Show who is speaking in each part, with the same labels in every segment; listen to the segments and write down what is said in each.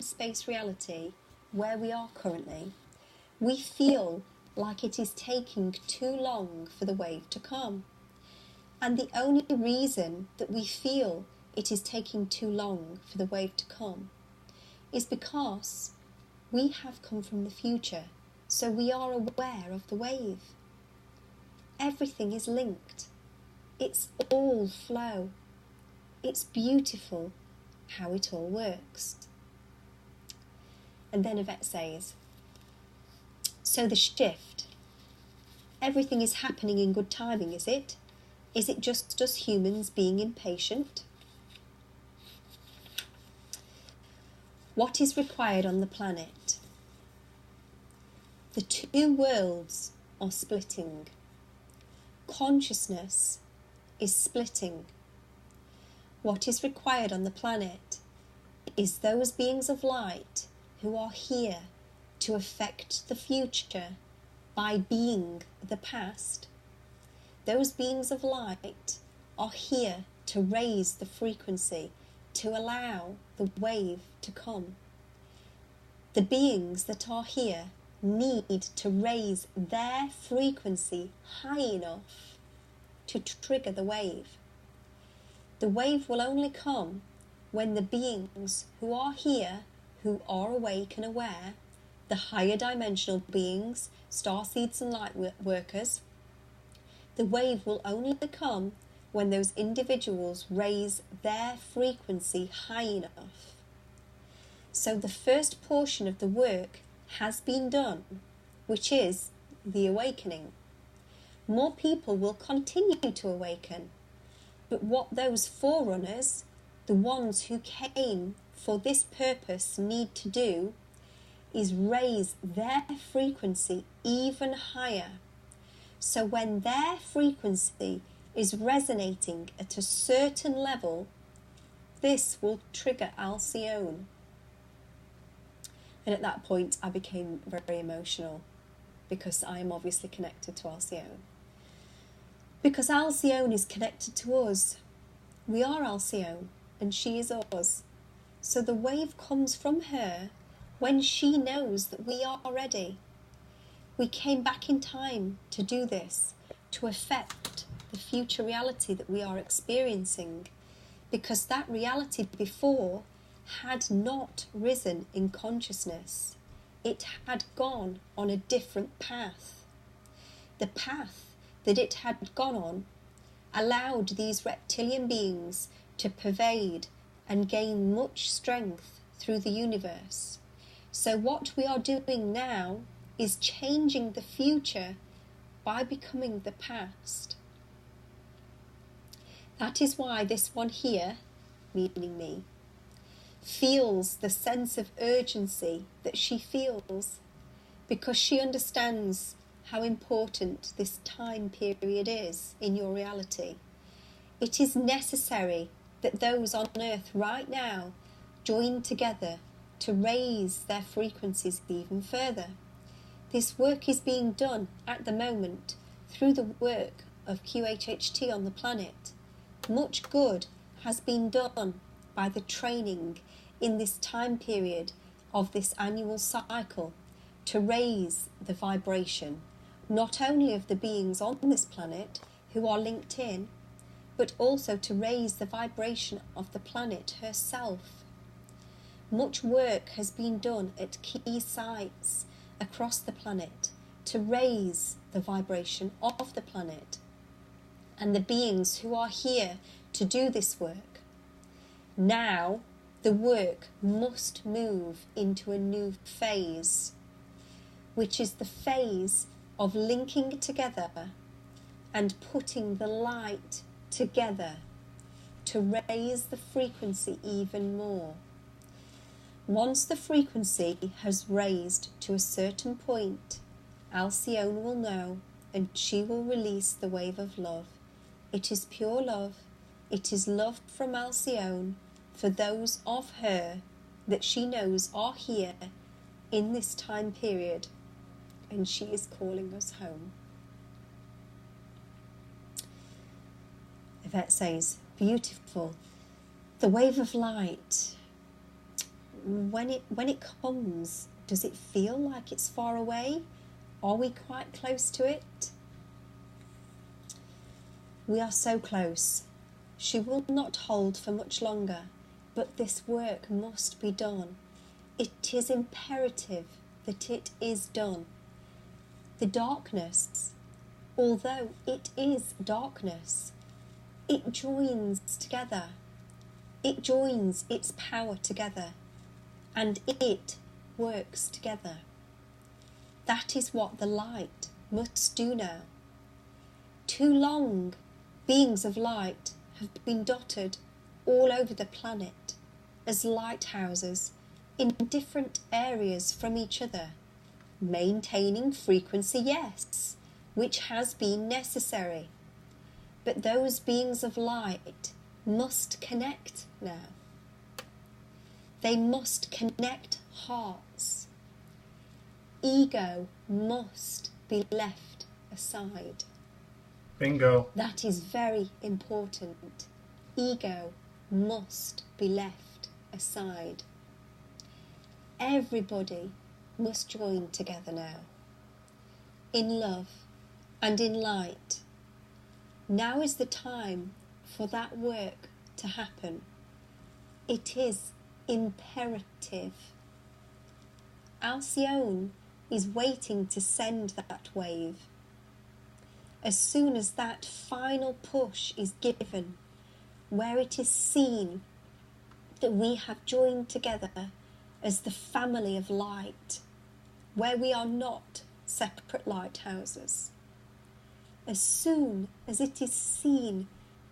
Speaker 1: space reality where we are currently, we feel like it is taking too long for the wave to come. And the only reason that we feel it is taking too long for the wave to come is because we have come from the future, so we are aware of the wave. Everything is linked. It's all flow. It's beautiful how it all works. And then Yvette says, so the shift, everything is happening in good timing, is it? Is it just us humans being impatient? What is required on the planet? The two worlds are splitting. Consciousness is splitting. What is required on the planet is those beings of light who are here to affect the future by being the past. Those beings of light are here to raise the frequency, to allow the wave to come. The beings that are here need to raise their frequency high enough to trigger the wave. The wave will only come when the beings who are here, who are awake and aware, the higher dimensional beings, starseeds and light workers, the wave will only come when those individuals raise their frequency high enough. So the first portion of the work has been done, which is the awakening. More people will continue to awaken, but what those forerunners, the ones who came for this purpose, need to do is raise their frequency even higher. So when their frequency is resonating at a certain level, this will trigger Alcyone. And at that point I became very emotional, because I am obviously connected to Alcyone. Because Alcyone is connected to us. We are Alcyone and she is us. So the wave comes from her when she knows that we are ready. We came back in time to do this, to affect the future reality that we are experiencing, because that reality before had not risen in consciousness. It had gone on a different path. The path that it had gone on allowed these reptilian beings to pervade and gain much strength through the universe. So what we are doing now is changing the future by becoming the past. That is why this one here, meaning me, feels the sense of urgency that she feels, because she understands how important this time period is in your reality. It is necessary that those on earth right now join together to raise their frequencies even further. This work is being done at the moment through the work of QHHT on the planet. Much good has been done by the training in this time period of this annual cycle to raise the vibration, not only of the beings on this planet who are linked in, but also to raise the vibration of the planet herself. Much work has been done at key sites across the planet to raise the vibration of the planet and the beings who are here to do this work. Now the work must move into a new phase, which is the phase of linking together and putting the light together to raise the frequency even more. Once the frequency has raised to a certain point, Alcyone will know and she will release the wave of love. It is pure love. It is love from Alcyone for those of her that she knows are here in this time period, and she is calling us home. Yvette says, beautiful. The wave of light. when it comes, does it feel like it's far away? Are we quite close to it? We are so close. She will not hold for much longer, but this work must be done. It is imperative that it is done. The darkness, although it is darkness, it joins together. It joins its power together, and it works together. That is what the light must do now. Too long, beings of light have been dotted all over the planet as lighthouses in different areas from each other, maintaining frequency, yes, which has been necessary. But those beings of light must connect now. They must connect hearts. Ego must be left aside.
Speaker 2: Bingo.
Speaker 1: That is very important. Ego must be left aside. Everybody must join together now, in love and in light. Now is the time for that work to happen. It is imperative. Alcyone is waiting to send that wave. As soon as that final push is given, where it is seen that we have joined together as the family of light, where we are not separate lighthouses, as soon as it is seen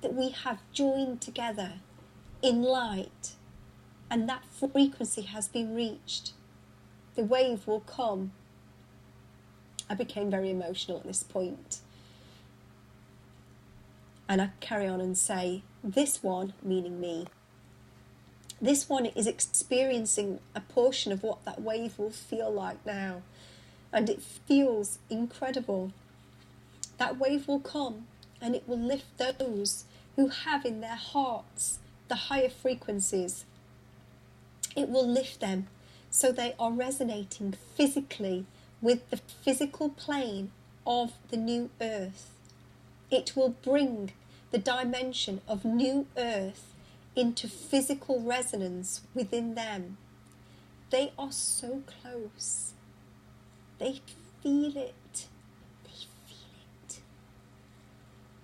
Speaker 1: that we have joined together in light and that frequency has been reached, the wave will come. I became very emotional at this point. And I carry on and say, this one, meaning me, this one is experiencing a portion of what that wave will feel like now. And it feels incredible. That wave will come and it will lift those who have in their hearts the higher frequencies. It will lift them so they are resonating physically with the physical plane of the new earth. It will bring the dimension of new earth into physical resonance within them. They are so close. They feel it. They feel it.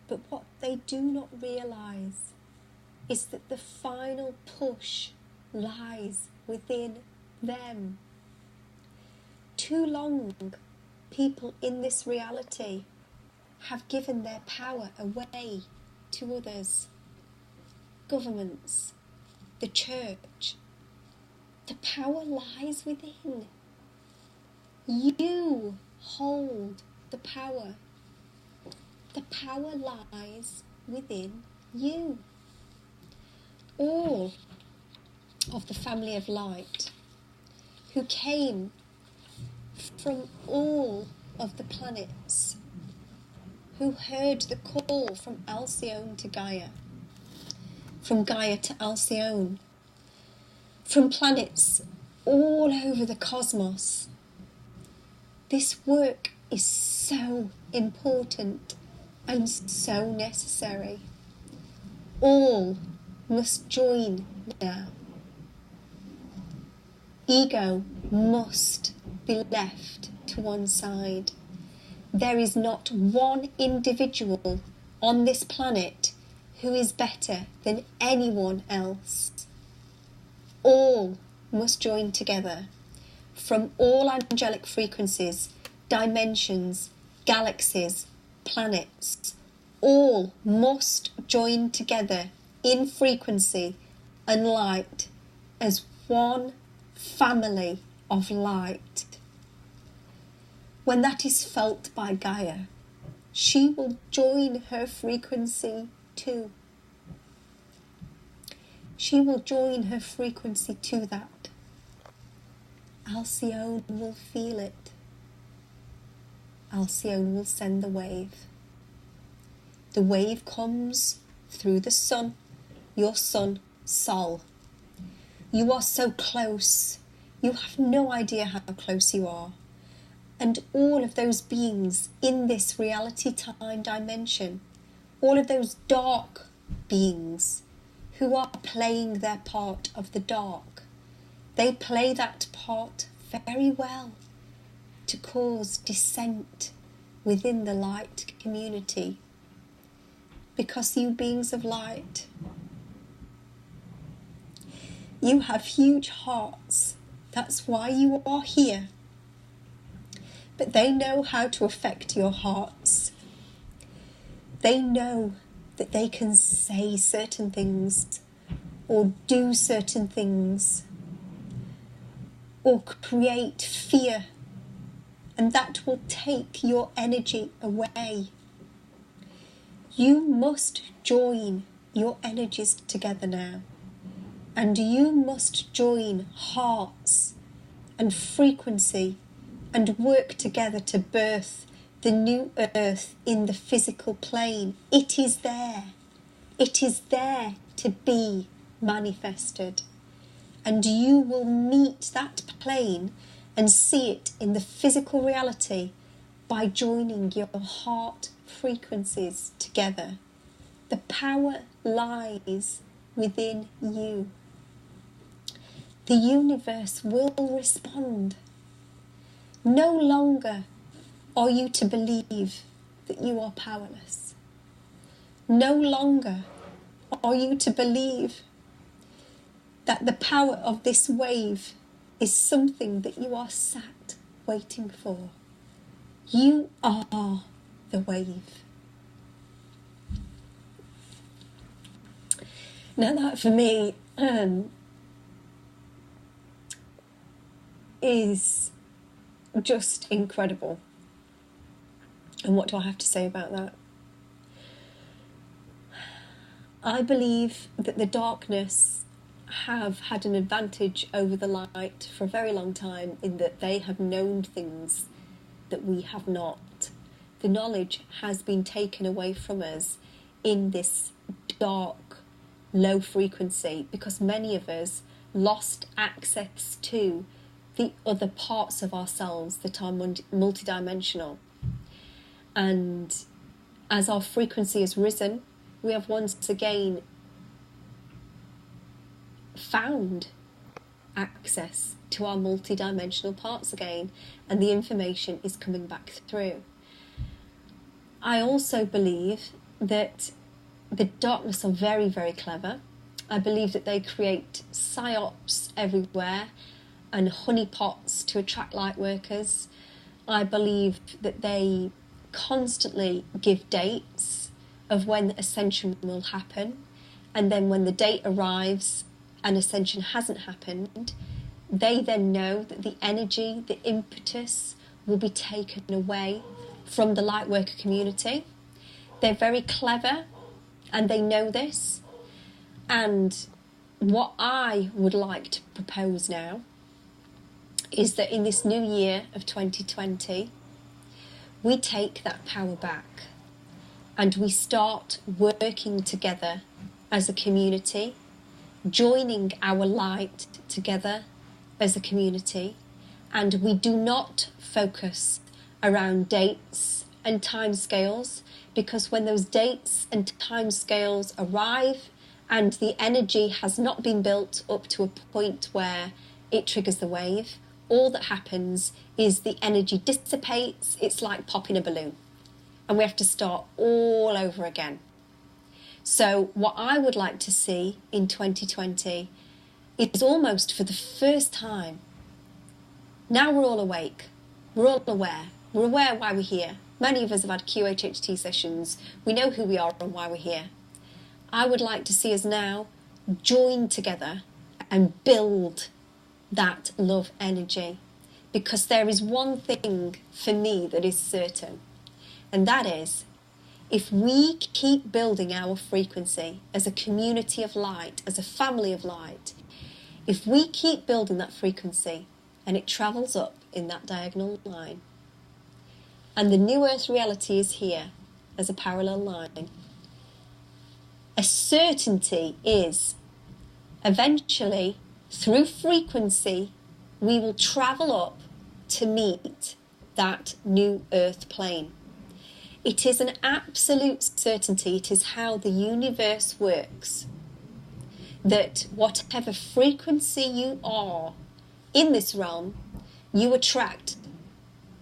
Speaker 1: But what they do not realise is that the final push lies within them. Too long, people in this reality have given their power away to others. Governments, the church. The power lies within. You hold the power. The power lies within you. All of the family of light who came from all of the planets, who heard the call from Alcyone to Gaia, from Gaia to Alcyone, from planets all over the cosmos. This work is so important and so necessary. All must join now. Ego must be left to one side. There is not one individual on this planet who is better than anyone else. All must join together, from all angelic frequencies, dimensions, galaxies, planets. All must join together in frequency and light as one family of light. When that is felt by Gaia, she will join her frequency too. She will join her frequency to that. Alcyone will feel it. Alcyone will send the wave. The wave comes through the sun, your son, Sol, You are so close. You have no idea how close you are. And all of those beings in this reality time dimension, all of those dark beings who are playing their part of the dark, they play that part very well to cause dissent within the light community. Because you beings of light, you have huge hearts. That's why you are here. But they know how to affect your hearts. They know that they can say certain things or do certain things or create fear, and that will take your energy away. You must join your energies together now, and you must join hearts and frequency and work together to birth the new earth in the physical plane. It is there. It is there to be manifested. And you will meet that plane and see it in the physical reality by joining your heart frequencies together. The power lies within you. The universe will respond. No longer are you to believe that you are powerless. No longer are you to believe that the power of this wave is something that you are sat waiting for. You are the wave. Now that for me is just incredible. And what do I have to say about that? I believe that the darkness have had an advantage over the light for a very long time, in that they have known things that we have not. The knowledge has been taken away from us in this dark, low frequency, because many of us lost access to the other parts of ourselves that are multidimensional. And as our frequency has risen, we have once again found access to our multidimensional parts again, and the information is coming back through. I also believe that the darkness are very, very clever. I believe that they create psyops everywhere and honeypots to attract light workers. I believe that they constantly give dates of when ascension will happen, and then when the date arrives and ascension hasn't happened, they then know that the energy, the impetus will be taken away from the light worker community. They're very clever and they know this. And what I would like to propose now is that in this new year of 2020, we take that power back and we start working together as a community, joining our light together as a community, and we do not focus around dates and timescales, because when those dates and timescales arrive and the energy has not been built up to a point where it triggers the wave, all that happens is the energy dissipates. It's like popping a balloon, and we have to start all over again. So what I would like to see in 2020 is, almost for the first time, now we're all awake, we're all aware, we're aware why we're here. Many of us have had QHHT sessions, we know who we are and why we're here. I would like to see us now join together and build that love energy, because there is one thing for me that is certain, and that is, if we keep building our frequency as a community of light, as a family of light, if we keep building that frequency and it travels up in that diagonal line, and the new earth reality is here as a parallel line, a certainty is eventually Through frequency, we will travel up to meet that new earth plane. It is an absolute certainty, it is how the universe works, that whatever frequency you are in this realm, you attract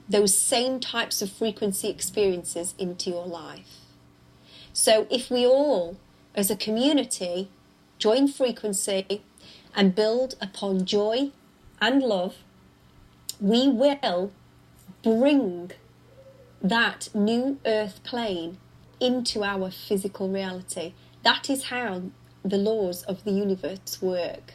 Speaker 1: those same types of frequency experiences into your life. So if we all, as a community, join frequency and build upon joy and love, we will bring that new earth plane into our physical reality. That is how the laws of the universe work.